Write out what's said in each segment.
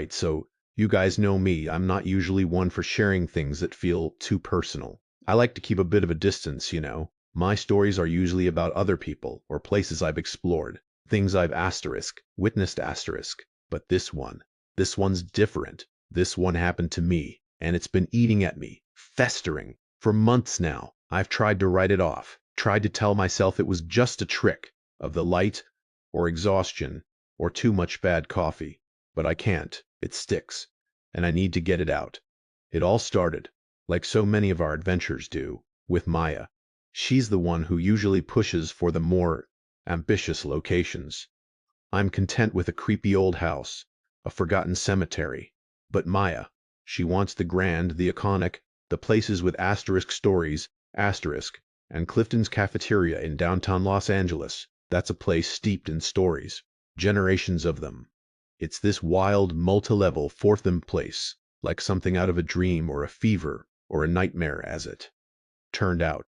Alright, so you guys know me, I'm not usually one for sharing things that feel too personal. I like to keep a bit of a distance, you know. My stories are usually about other people or places I've explored, things I've witnessed but this one's different. This one happened to me, and it's been eating at me, festering, for months now. I've tried to write it off, tried to tell myself it was just a trick of the light, or exhaustion, or too much bad coffee. But I can't. It sticks, and I need to get it out. It all started, like so many of our adventures do, with Maya. She's the one who usually pushes for the more ambitious locations. I'm content with a creepy old house, a forgotten cemetery. But Maya, she wants the grand, the iconic, the places with asterisk stories, asterisk, and Cliftons Cafeteria in downtown Los Angeles. That's a place steeped in stories, generations of them. It's this wild, multi-level, fourth place, like something out of a dream or a fever or a nightmare as it turned out.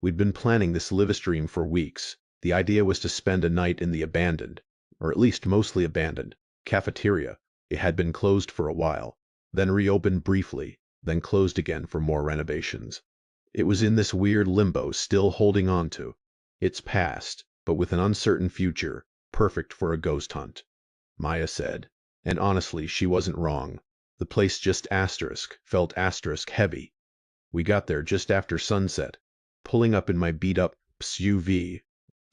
We'd been planning this live stream for weeks. The idea was to spend a night in the abandoned, or at least mostly abandoned, cafeteria. It had been closed for a while, then reopened briefly, then closed again for more renovations. It was in this weird limbo, still holding on to its past, but with an uncertain future, perfect for a ghost hunt, Maya said. And honestly, she wasn't wrong. The place just felt heavy. We got there just after sunset, pulling up in my beat-up SUV.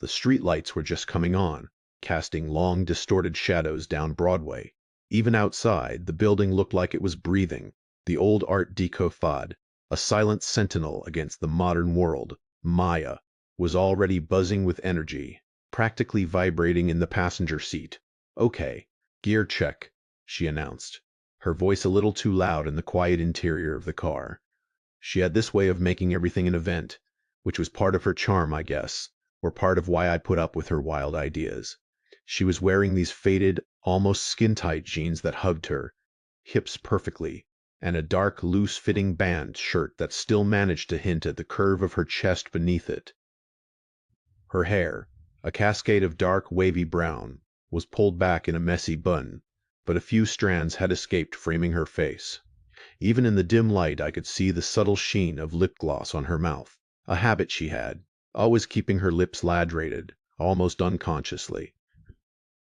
The streetlights were just coming on, casting long, distorted shadows down Broadway. Even outside, the building looked like it was breathing. The old Art Deco facade, a silent sentinel against the modern world, Maya, was already buzzing with energy, practically vibrating in the passenger seat. Okay, gear check, she announced, her voice a little too loud in the quiet interior of the car. She had this way of making everything an event, which was part of her charm, I guess, or part of why I put up with her wild ideas. She was wearing these faded, almost skin-tight jeans that hugged her hips perfectly, and a dark, loose-fitting band shirt that still managed to hint at the curve of her chest beneath it. Her hair, a cascade of dark, wavy brown, was pulled back in a messy bun, but a few strands had escaped framing her face. Even in the dim light I could see the subtle sheen of lip gloss on her mouth, a habit she had, always keeping her lips ladrated, almost unconsciously.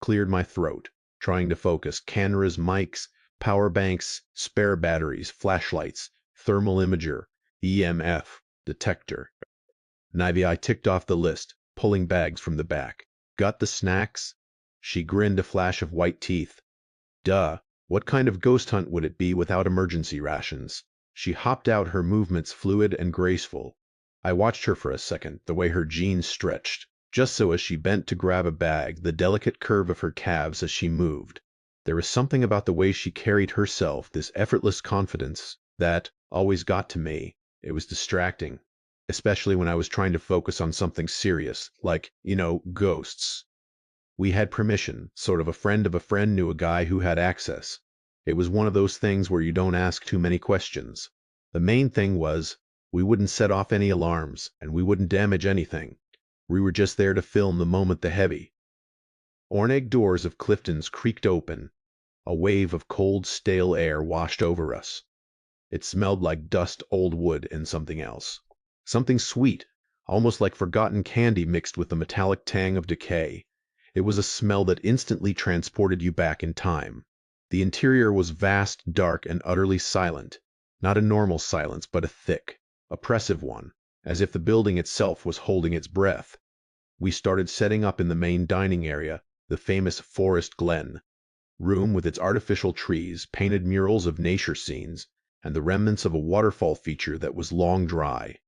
Cleared my throat, trying to focus. Cameras, mics, power banks, spare batteries, flashlights, thermal imager, EMF detector. I ticked off the list, pulling bags from the back. Got the snacks? She grinned, a flash of white teeth. Duh. What kind of ghost hunt would it be without emergency rations? She hopped out, her movements fluid and graceful. I watched her for a second, the way her jeans stretched, just so as she bent to grab a bag, the delicate curve of her calves as she moved. There was something about the way she carried herself, this effortless confidence, that always got to me. It was distracting, especially when I was trying to focus on something serious, like, ghosts. We had permission, sort of a friend knew a guy who had access. It was one of those things where you don't ask too many questions. The main thing was, we wouldn't set off any alarms, and we wouldn't damage anything. We were just there to film the moment the heavy, ornate doors of Clifton's creaked open. A wave of cold, stale air washed over us. It smelled like dust, old wood, and something else. Something sweet, almost like forgotten candy mixed with the metallic tang of decay. It was a smell that instantly transported you back in time. The interior was vast, dark, and utterly silent. Not a normal silence, but a thick, oppressive one, as if the building itself was holding its breath. We started setting up in the main dining area, the famous Forest Glen room with its artificial trees, painted murals of nature scenes, and the remnants of a waterfall feature that was long dry.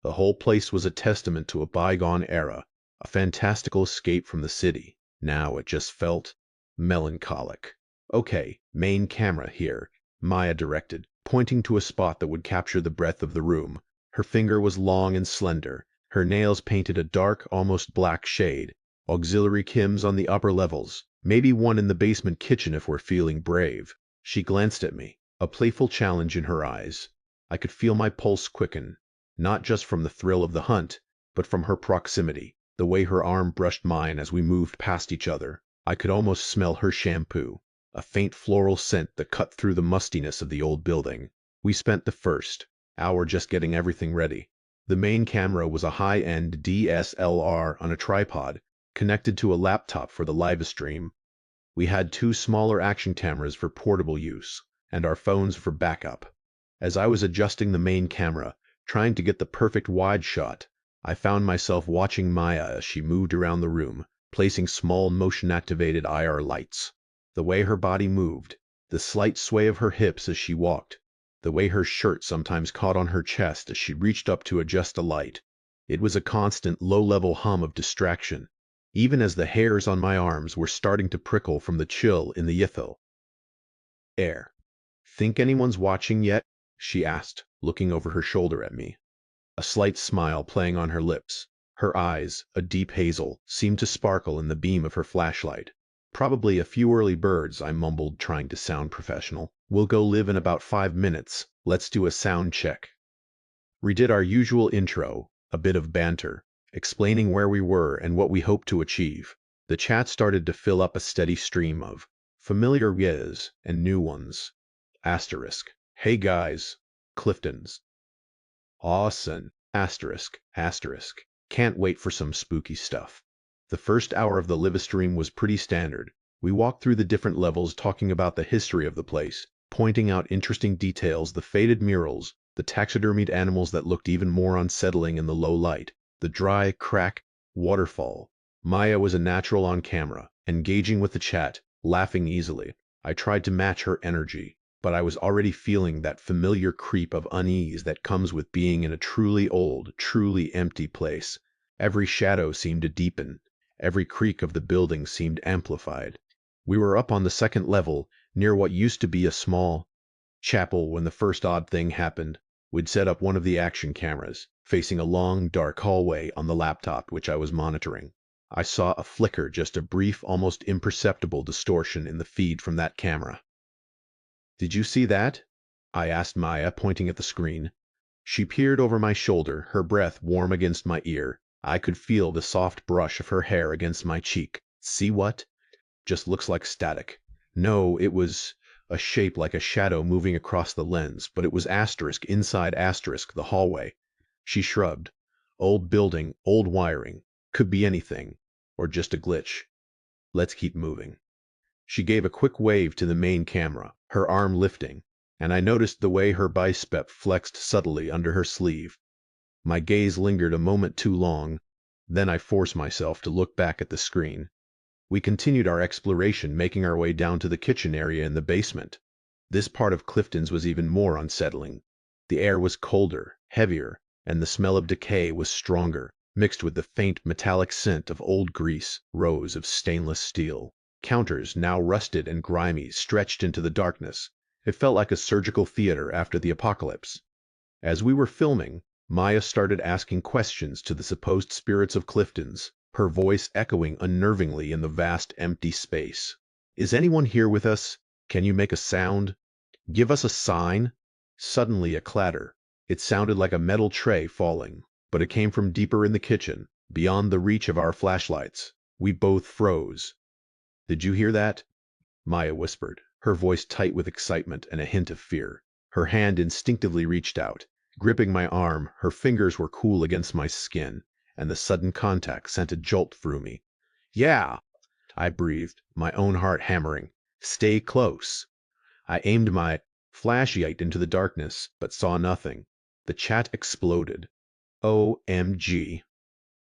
The whole place was a testament to a bygone era, a fantastical escape from the city. Now it just felt melancholic. Okay, main camera here, Maya directed, pointing to a spot that would capture the breadth of the room. Her finger was long and slender, her nails painted a dark, almost black shade. Auxiliary chems on the upper levels, maybe one in the basement kitchen if we're feeling brave. She glanced at me, a playful challenge in her eyes. I could feel my pulse quicken, not just from the thrill of the hunt, but from her proximity, the way her arm brushed mine as we moved past each other. I could almost smell her shampoo. a faint floral scent that cut through the mustiness of the old building. We spent the first hour just getting everything ready. The main camera was a high-end DSLR on a tripod, connected to a laptop for the live stream. We had two smaller action cameras for portable use, and our phones for backup. As I was adjusting the main camera, trying to get the perfect wide shot, I found myself watching Maya as she moved around the room, placing small motion-activated IR lights. The way her body moved, the slight sway of her hips as she walked, the way her shirt sometimes caught on her chest as she reached up to adjust a light. It was a constant, low-level hum of distraction, even as the hairs on my arms were starting to prickle from the chill in the ethel air. "Think anyone's watching yet?" she asked, looking over her shoulder at me. A slight smile playing on her lips. Her eyes, a deep hazel, seemed to sparkle in the beam of her flashlight. "Probably a few early birds," I mumbled, trying to sound professional. "We'll go live in about 5 minutes. Let's do a sound check." We did our usual intro, a bit of banter, explaining where we were and what we hoped to achieve. The chat started to fill up a steady stream of familiar yes and new ones. Asterisk. "Hey guys. Cliftons. Awesome. Asterisk. Asterisk. Can't wait for some spooky stuff." The first hour of the live stream was pretty standard. We walked through the different levels talking about the history of the place, pointing out interesting details, the faded murals, the taxidermied animals that looked even more unsettling in the low light, the dry, crack waterfall. Maya was a natural on camera, engaging with the chat, laughing easily. I tried to match her energy, but I was already feeling that familiar creep of unease that comes with being in a truly old, truly empty place. Every shadow seemed to deepen. Every creak of the building seemed amplified. We were up on the second level, near what used to be a small chapel when the first odd thing happened. We'd set up one of the action cameras, facing a long, dark hallway on the laptop which I was monitoring. I saw a flicker, just a brief, almost imperceptible distortion in the feed from that camera. "Did you see that?" I asked Maya, pointing at the screen. She peered over my shoulder, her breath warm against my ear. I could feel the soft brush of her hair against my cheek. "See what?" "Just looks like static." "No, it was a shape like a shadow moving across the lens, but it was asterisk inside asterisk the hallway." She shrugged. "Old building, old wiring. Could be anything. Or just a glitch. Let's keep moving." She gave a quick wave to the main camera, her arm lifting, and I noticed the way her bicep flexed subtly under her sleeve. My gaze lingered a moment too long, then I forced myself to look back at the screen. We continued our exploration, making our way down to the kitchen area in the basement. This part of Clifton's was even more unsettling. The air was colder, heavier, and the smell of decay was stronger, mixed with the faint metallic scent of old grease, rows of stainless steel. Counters, now rusted and grimy, stretched into the darkness. It felt like a surgical theater after the apocalypse. As we were filming, Maya started asking questions to the supposed spirits of Clifton's, her voice echoing unnervingly in the vast empty space. "Is anyone here with us? Can you make a sound? Give us a sign?" Suddenly a clatter. It sounded like a metal tray falling, but it came from deeper in the kitchen, beyond the reach of our flashlights. We both froze. "Did you hear that?" Maya whispered, her voice tight with excitement and a hint of fear. Her hand instinctively reached out, gripping my arm. Her fingers were cool against my skin, and the sudden contact sent a jolt through me. "Yeah!" I breathed, my own heart hammering. "Stay close." I aimed my flashlight into the darkness, but saw nothing. The chat exploded. "OMG.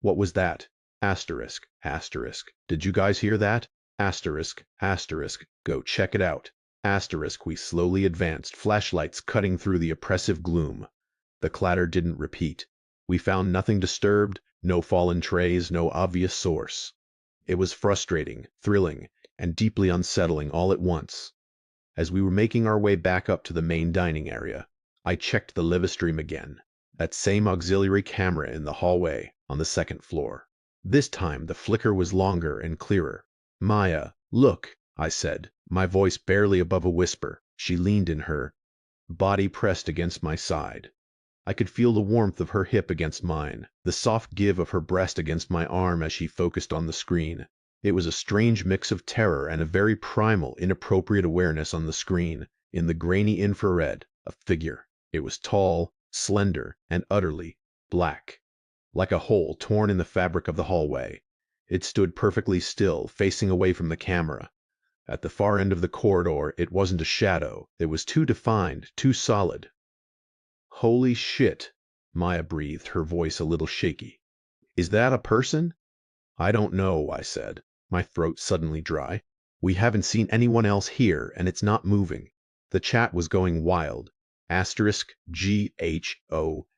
What was that? Asterisk, asterisk. Did you guys hear that? Asterisk, asterisk. Go check it out. Asterisk." We slowly advanced, flashlights cutting through the oppressive gloom. The clatter didn't repeat. We found nothing disturbed, no fallen trays, no obvious source. It was frustrating, thrilling, and deeply unsettling all at once. As we were making our way back up to the main dining area, I checked the live stream again. That same auxiliary camera in the hallway on the second floor. This time the flicker was longer and clearer. "Maya, look," I said, my voice barely above a whisper. She leaned in, her body pressed against my side. I could feel the warmth of her hip against mine, the soft give of her breast against my arm as she focused on the screen. It was a strange mix of terror and a very primal, inappropriate awareness on the screen. In the grainy infrared, a figure. It was tall, slender, and utterly black, like a hole torn in the fabric of the hallway. It stood perfectly still, facing away from the camera. At the far end of the corridor, it wasn't a shadow. It was too defined, too solid. Holy shit, Maya breathed, her voice a little shaky. Is that a person? I don't know, I said, my throat suddenly dry. We haven't seen anyone else here, and it's not moving. The chat was going wild. *GHOst.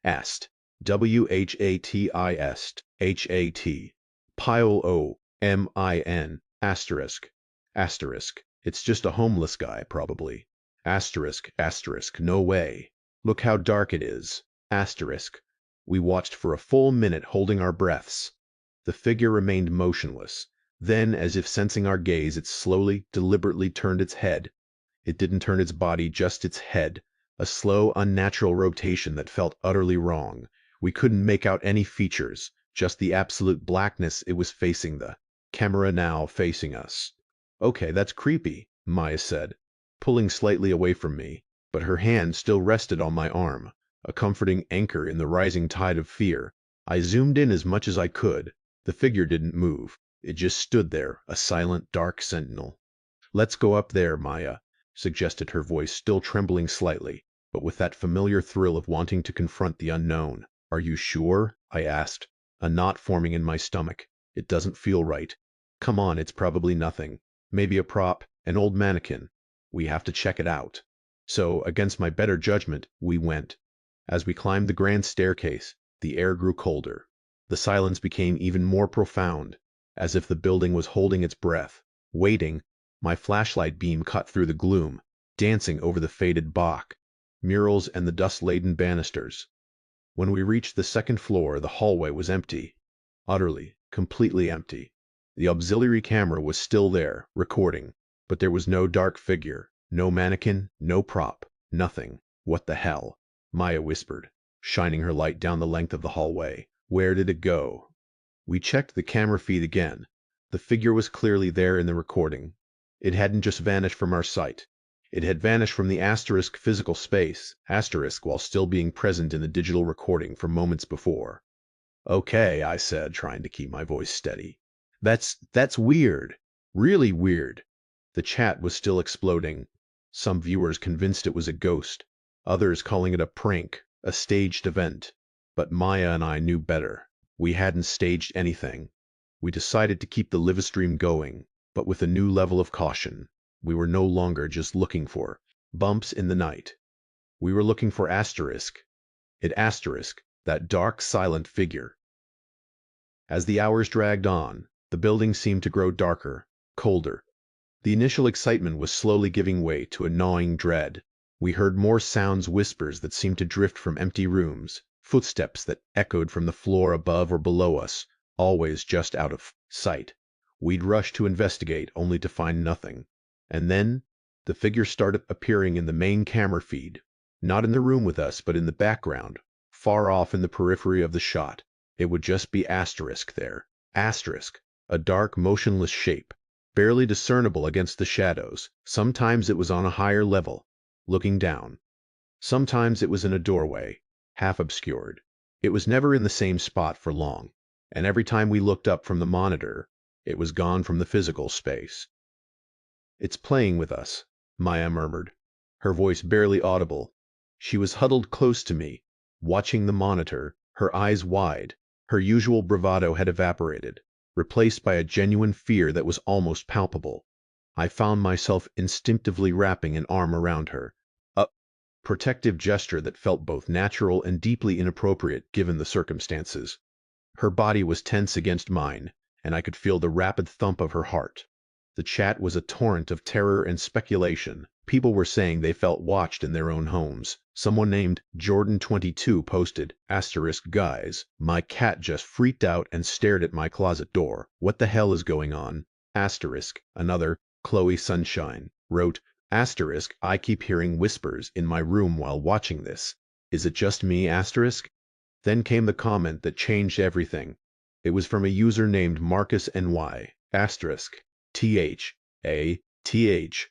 WHATIST. HAT. PILOMIN. Asterisk. Asterisk. It's just a homeless guy, probably. Asterisk. Asterisk. No way. Look how dark it is. Asterisk. We watched for a full minute, holding our breaths. The figure remained motionless. Then, as if sensing our gaze, it slowly, deliberately turned its head. It didn't turn its body, just its head. A slow, unnatural rotation that felt utterly wrong. We couldn't make out any features, just the absolute blackness. It was facing the camera now, facing us. Okay, that's creepy, Maya said, pulling slightly away from me, but her hand still rested on my arm, a comforting anchor in the rising tide of fear. I zoomed in as much as I could. The figure didn't move. It just stood there, a silent, dark sentinel. Let's go up there, Maya, suggested, her voice still trembling slightly, but with that familiar thrill of wanting to confront the unknown. Are you sure? I asked, a knot forming in my stomach. It doesn't feel right. Come on, it's probably nothing. Maybe a prop, an old mannequin. We have to check it out. So, against my better judgment, we went. As we climbed the grand staircase, the air grew colder. The silence became even more profound, as if the building was holding its breath, waiting. My flashlight beam cut through the gloom, dancing over the faded Bach, murals, and the dust-laden banisters. When we reached the second floor, the hallway was empty. Utterly, completely empty. The auxiliary camera was still there, recording, but there was no dark figure, no mannequin, no prop, nothing. What the hell? Maya whispered, shining her light down the length of the hallway. Where did it go? We checked the camera feed again. The figure was clearly there in the recording. It hadn't just vanished from our sight. It had vanished from the asterisk physical space, asterisk, while still being present in the digital recording from moments before. Okay, I said, trying to keep my voice steady. That's weird. Really weird. The chat was still exploding. Some viewers convinced it was a ghost. Others calling it a prank, a staged event. But Maya and I knew better. We hadn't staged anything. We decided to keep the live stream going, but with a new level of caution. We were no longer just looking for bumps in the night. We were looking for asterisk. That dark, silent figure. As the hours dragged on, the building seemed to grow darker, colder. The initial excitement was slowly giving way to a gnawing dread. We heard more sounds, whispers that seemed to drift from empty rooms, footsteps that echoed from the floor above or below us, always just out of sight. We'd rush to investigate, only to find nothing. And then, the figure started appearing in the main camera feed, not in the room with us, but in the background, far off in the periphery of the shot. It would just be asterisk there. Asterisk, a dark, motionless shape, barely discernible against the shadows. Sometimes it was on a higher level, looking down. Sometimes it was in a doorway, half obscured. It was never in the same spot for long, and every time we looked up from the monitor, it was gone from the physical space. It's playing with us, Maya murmured, her voice barely audible. She was huddled close to me, watching the monitor, her eyes wide. Her usual bravado had evaporated, replaced by a genuine fear that was almost palpable. I found myself instinctively wrapping an arm around her, a protective gesture that felt both natural and deeply inappropriate given the circumstances. Her body was tense against mine, and I could feel the rapid thump of her heart. The chat was a torrent of terror and speculation. People were saying they felt watched in their own homes. Someone named Jordan22 posted, "Guys, my cat just freaked out and stared at my closet door. What the hell is going on?" Another, Chloe Sunshine, wrote, "I keep hearing whispers in my room while watching this. Is it just me?" Then came the comment that changed everything. It was from a user named Marcus NY. Asterisk. THATHINGITSKREN.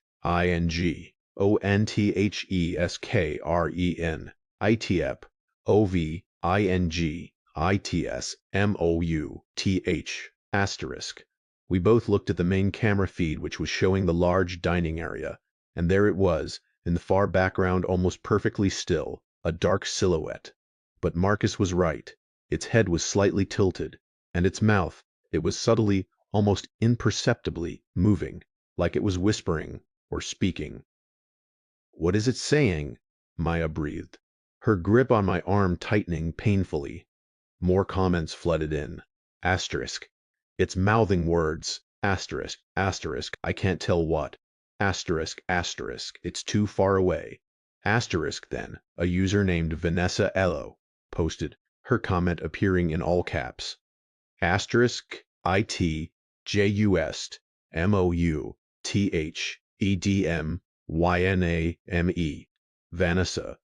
Asterisk. We both looked at the main camera feed, which was showing the large dining area, and there it was, in the far background, almost perfectly still, a dark silhouette. But Marcus was right. Its head was slightly tilted, and its mouth, it was subtly, almost imperceptibly, moving, like it was whispering or speaking. "What is it saying?" Maya breathed, her grip on my arm tightening painfully. More comments flooded in. Asterisk. "It's mouthing words. Asterisk. Asterisk. I can't tell what. Asterisk. Asterisk. It's too far away." Asterisk. Then a user named Vanessa Ello posted, her comment appearing in all caps. Asterisk ITJUSTMOUTHEDMYNAME. Vanessa.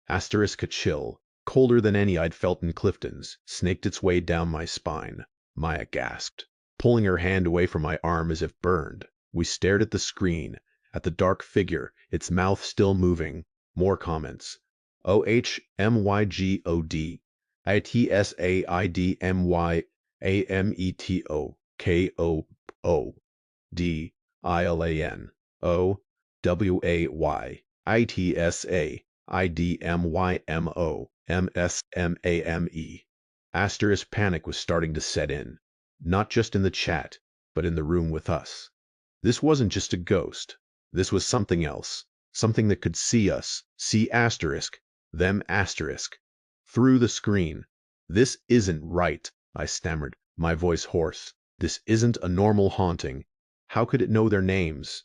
Asterisk. A chill, colder than any I'd felt in Cliftons, snaked its way down my spine. Maya gasped, pulling her hand away from my arm as if burned. We stared at the screen, at the dark figure, its mouth still moving. More comments. OHMYGOD. ITSAIDMYAMETOKOODILAN. OWAITSAIDMYMOMSMAME. Asterisk. Panic was starting to set in, not just in the chat, but in the room with us. This wasn't just a ghost. This was something else, something that could see us, see asterisk, them asterisk, through the screen. "This isn't right," I stammered, my voice hoarse. "This isn't a normal haunting. How could it know their names?"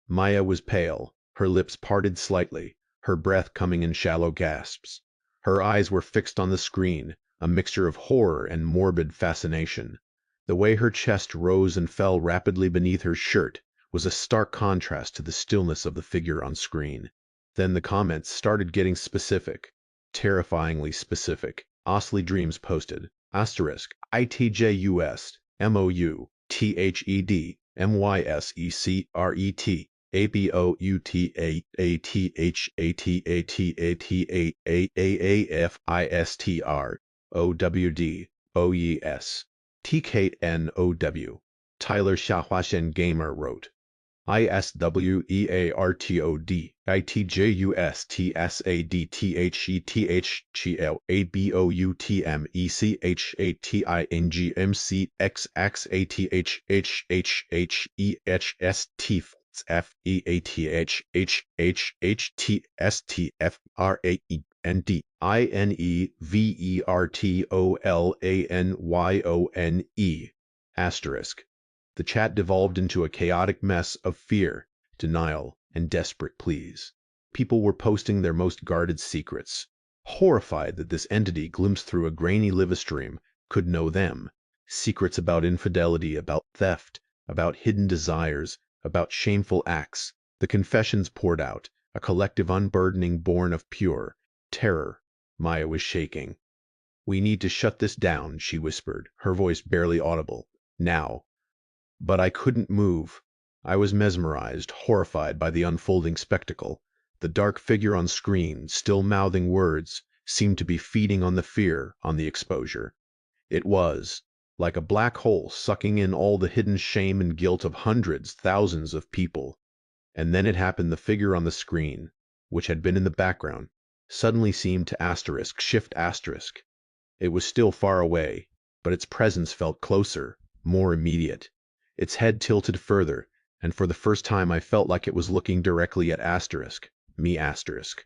Maya was pale, her lips parted slightly, her breath coming in shallow gasps. Her eyes were fixed on the screen, a mixture of horror and morbid fascination. The way her chest rose and fell rapidly beneath her shirt was a stark contrast to the stillness of the figure on screen. Then the comments started getting specific, terrifyingly specific. Osley Dreams posted, asterisk, ITJUS, MOU, THED, MYSECRET, ABOUTATATATATAAFISTR, OWD, OES, TKNOW. Tyler Shahwashen Gamer wrote, ISWEARTOD, ITJUSTHEHEHTHEHTFRENDINEvertolanyone. Asterisk. The chat devolved into a chaotic mess of fear, denial, and desperate pleas. People were posting their most guarded secrets, horrified that this entity glimpsed through a grainy livestream could know them. Secrets about infidelity, about theft, about hidden desires, about shameful acts. The confessions poured out, a collective unburdening born of pure terror. Maya was shaking. "We need to shut this down," she whispered, her voice barely audible. "Now." But I couldn't move. I was mesmerized, horrified by the unfolding spectacle. The dark figure on screen, still mouthing words, seemed to be feeding on the fear, on the exposure. It was like a black hole sucking in all the hidden shame and guilt of hundreds, thousands of people. And then it happened. The figure on the screen, which had been in the background, suddenly seemed to asterisk, shift asterisk. It was still far away, but its presence felt closer, more immediate. Its head tilted further, and for the first time I felt like it was looking directly at asterisk, me asterisk.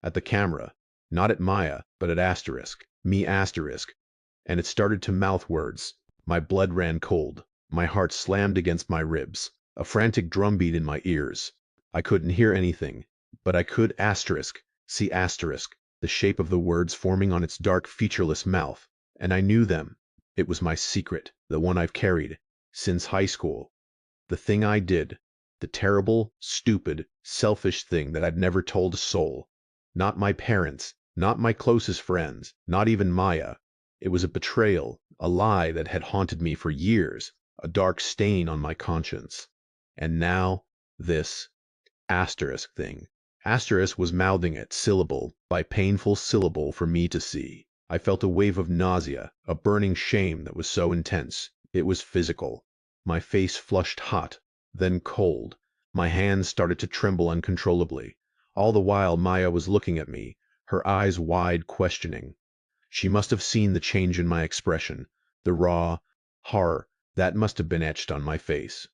At the camera, not at Maya, but at asterisk, me asterisk, and it started to mouth words. My blood ran cold, my heart slammed against my ribs, a frantic drumbeat in my ears. I couldn't hear anything, but I could asterisk, see asterisk, the shape of the words forming on its dark featureless mouth, and I knew them. It was my secret, the one I've carried since high school. The thing I did, the terrible, stupid, selfish thing that I'd never told a soul. Not my parents, not my closest friends, not even Maya. It was a betrayal, a lie that had haunted me for years. a dark stain on my conscience. And now, this asterisk thing. Asterisk was mouthing it syllable by painful syllable for me to see. I felt a wave of nausea, a burning shame that was so intense. It was physical. My face flushed hot, then cold. My hands started to tremble uncontrollably. All the while Maya was looking at me, her eyes wide, questioning. She must have seen the change in my expression, the raw horror that must have been etched on my face.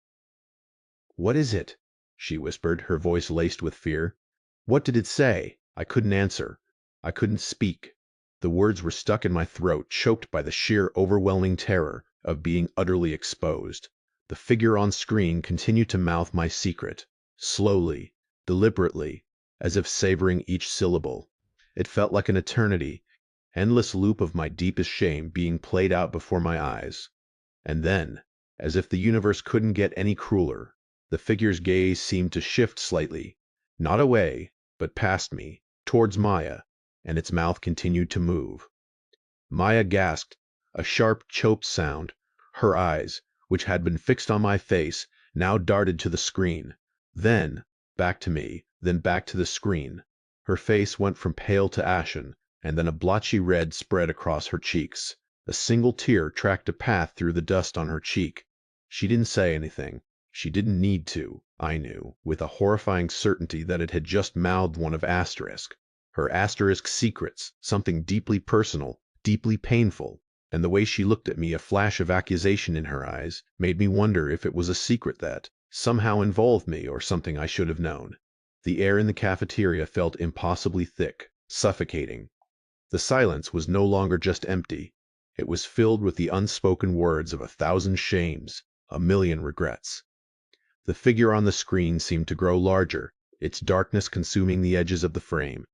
"What is it?" she whispered, her voice laced with fear. "What did it say?" I couldn't answer. I couldn't speak. The words were stuck in my throat, choked by the sheer overwhelming terror of being utterly exposed. The figure on screen continued to mouth my secret, slowly, deliberately, as if savoring each syllable. It felt like an eternity, endless loop of my deepest shame being played out before my eyes. And then, as if the universe couldn't get any crueler, the figure's gaze seemed to shift slightly, not away, but past me, towards Maya, and its mouth continued to move. Maya gasped, a sharp, choked sound. Her eyes, which had been fixed on my face, now darted to the screen. Then, back to me, then back to the screen. Her face went from pale to ashen, and then a blotchy red spread across her cheeks. A single tear tracked a path through the dust on her cheek. She didn't say anything. She didn't need to, I knew, with a horrifying certainty that it had just mouthed one of asterisk. Her asterisk secrets, something deeply personal, deeply painful, and the way she looked at me, a flash of accusation in her eyes, made me wonder if it was a secret that somehow involved me or something I should have known. The air in the cafeteria felt impossibly thick, suffocating. The silence was no longer just empty. It was filled with the unspoken words of 1,000 shames, a million regrets. The figure on the screen seemed to grow larger, its darkness consuming the edges of the frame.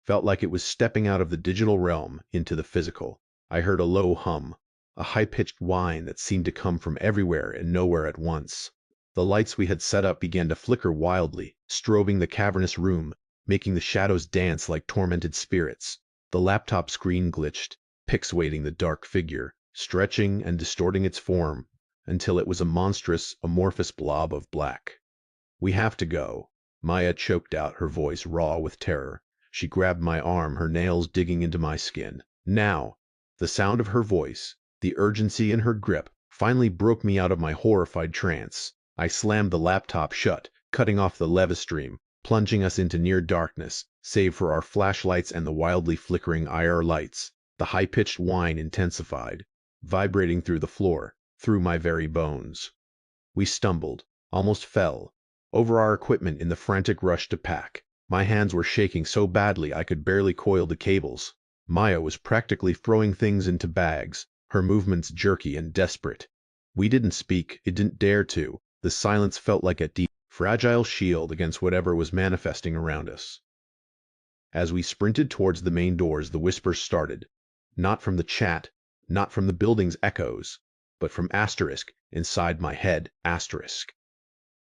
Felt like it was stepping out of the digital realm into the physical. I heard a low hum, a high-pitched whine that seemed to come from everywhere and nowhere at once. The lights we had set up began to flicker wildly, strobing the cavernous room, making the shadows dance like tormented spirits. The laptop screen glitched, pixelating the dark figure, stretching and distorting its form until it was a monstrous, amorphous blob of black. "We have to go," Maya choked out, her voice raw with terror. She grabbed my arm, her nails digging into my skin. "Now!" The sound of her voice, the urgency in her grip, finally broke me out of my horrified trance. I slammed the laptop shut, cutting off the leva stream, plunging us into near darkness, save for our flashlights and the wildly flickering IR lights. The high-pitched whine intensified, vibrating through the floor, through my very bones. We stumbled, almost fell, over our equipment in the frantic rush to pack. My hands were shaking so badly I could barely coil the cables. Maya was practically throwing things into bags, her movements jerky and desperate. We didn't speak, it didn't dare to. The silence felt like a deep, fragile shield against whatever was manifesting around us. As we sprinted towards the main doors, the whispers started. Not from the chat, not from the building's echoes, but from asterisk inside my head, asterisk.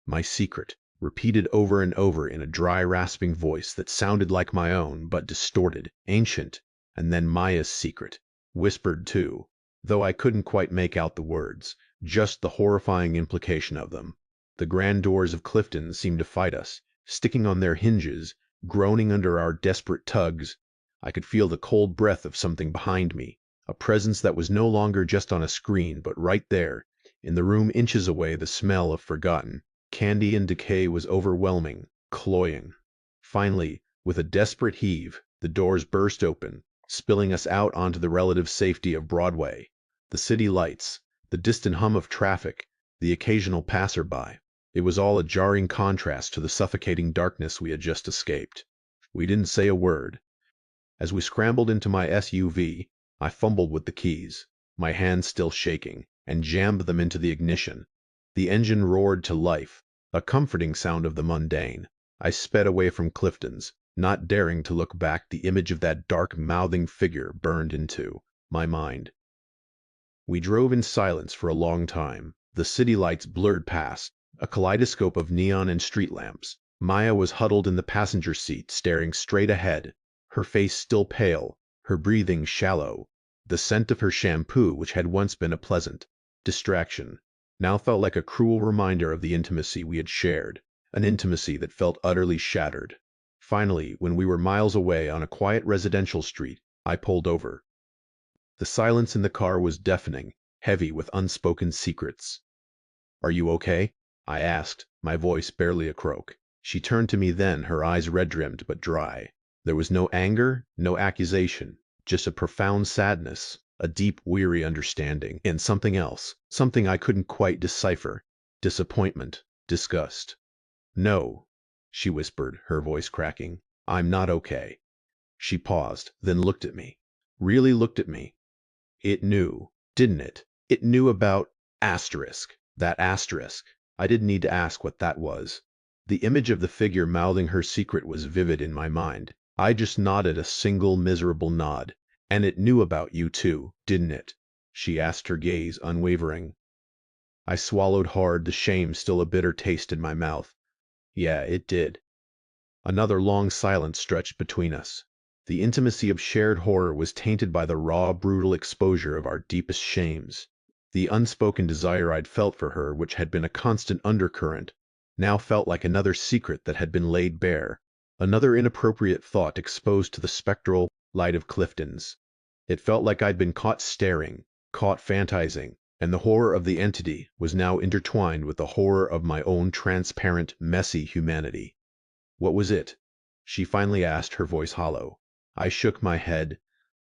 My secret, repeated over and over in a dry, rasping voice that sounded like my own, but distorted, ancient, and then Maya's secret, whispered too, though I couldn't quite make out the words, just the horrifying implication of them. The grand doors of Clifton seemed to fight us, sticking on their hinges, groaning under our desperate tugs. I could feel the cold breath of something behind me, a presence that was no longer just on a screen, but right there, in the room inches away. The smell of forgotten candy and decay was overwhelming, cloying. Finally, with a desperate heave, the doors burst open, spilling us out onto the relative safety of Broadway, the city lights, the distant hum of traffic, the occasional passerby. It was all a jarring contrast to the suffocating darkness we had just escaped. We didn't say a word. As we scrambled into my SUV, I fumbled with the keys, my hands still shaking, and jammed them into the ignition. The engine roared to life, a comforting sound of the mundane. I sped away from Clifton's, not daring to look back. The image of that dark, mouthing figure burned into my mind. We drove in silence for a long time. The city lights blurred past, a kaleidoscope of neon and street lamps. Maya was huddled in the passenger seat, staring straight ahead, her face still pale, her breathing shallow. The scent of her shampoo, which had once been a pleasant distraction, now felt like a cruel reminder of the intimacy we had shared, an intimacy that felt utterly shattered. Finally, when we were miles away on a quiet residential street, I pulled over. The silence in the car was deafening, heavy with unspoken secrets. "Are you okay?" I asked, my voice barely a croak. She turned to me then, her eyes red-rimmed but dry. There was no anger, no accusation, just a profound sadness, a deep, weary understanding, and something else, something I couldn't quite decipher. Disappointment, disgust. "No," she whispered, her voice cracking. "I'm not okay." She paused, then looked at me. Really looked at me. It knew, didn't it? It knew about asterisk. That asterisk. I didn't need to ask what that was. The image of the figure mouthing her secret was vivid in my mind. I just nodded a single miserable nod. "And it knew about you too, didn't it?" she asked, her gaze unwavering. I swallowed hard, the shame still a bitter taste in my mouth. "Yeah, it did." Another long silence stretched between us. The intimacy of shared horror was tainted by the raw, brutal exposure of our deepest shames. The unspoken desire I'd felt for her, which had been a constant undercurrent, now felt like another secret that had been laid bare, another inappropriate thought exposed to the spectral light of Cliftons. It felt like I'd been caught staring, caught fantasizing, and the horror of the entity was now intertwined with the horror of my own transparent, messy humanity. "What was it?" she finally asked, her voice hollow. I shook my head.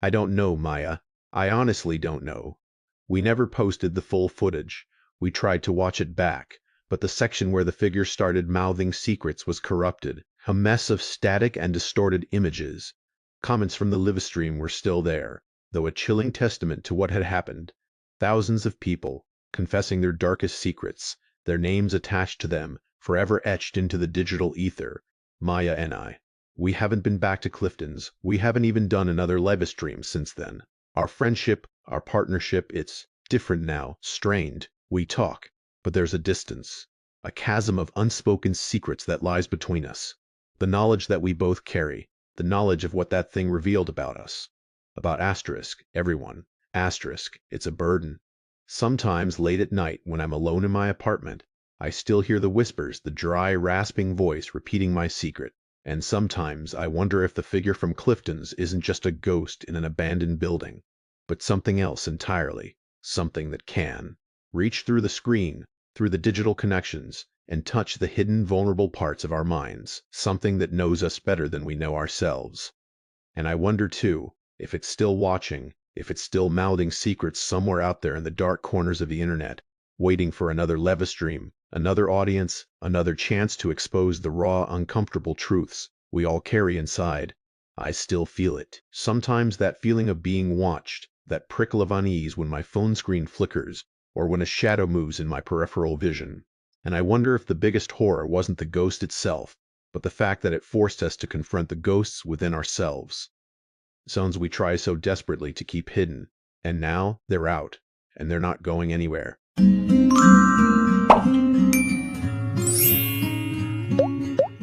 "I don't know, Maya. I honestly don't know. We never posted the full footage. We tried to watch it back, but the section where the figure started mouthing secrets was corrupted, a mess of static and distorted images. Comments from the live stream were still there, though a chilling testament to what had happened. Thousands of people, confessing their darkest secrets, their names attached to them, forever etched into the digital ether. Maya and I. We haven't been back to Clifton's. We haven't even done another live stream since then. Our friendship, our partnership, it's different now, strained. We talk, but there's a distance, a chasm of unspoken secrets that lies between us. The knowledge that we both carry, the knowledge of what that thing revealed about us. About asterisk, everyone. Asterisk, it's a burden. Sometimes late at night when I'm alone in my apartment, I still hear the whispers, the dry, rasping voice repeating my secret. And sometimes I wonder if the figure from Clifton's isn't just a ghost in an abandoned building, but something else entirely, something that can reach through the screen, through the digital connections, and touch the hidden vulnerable parts of our minds, something that knows us better than we know ourselves. And I wonder too, if it's still watching, if it's still mouthing secrets somewhere out there in the dark corners of the internet, waiting for another live stream, another audience, another chance to expose the raw, uncomfortable truths we all carry inside. I still feel it. Sometimes that feeling of being watched, that prickle of unease when my phone screen flickers, or when a shadow moves in my peripheral vision. And I wonder if the biggest horror wasn't the ghost itself, but the fact that it forced us to confront the ghosts within ourselves. Zones we try so desperately to keep hidden, and now they're out, and they're not going anywhere.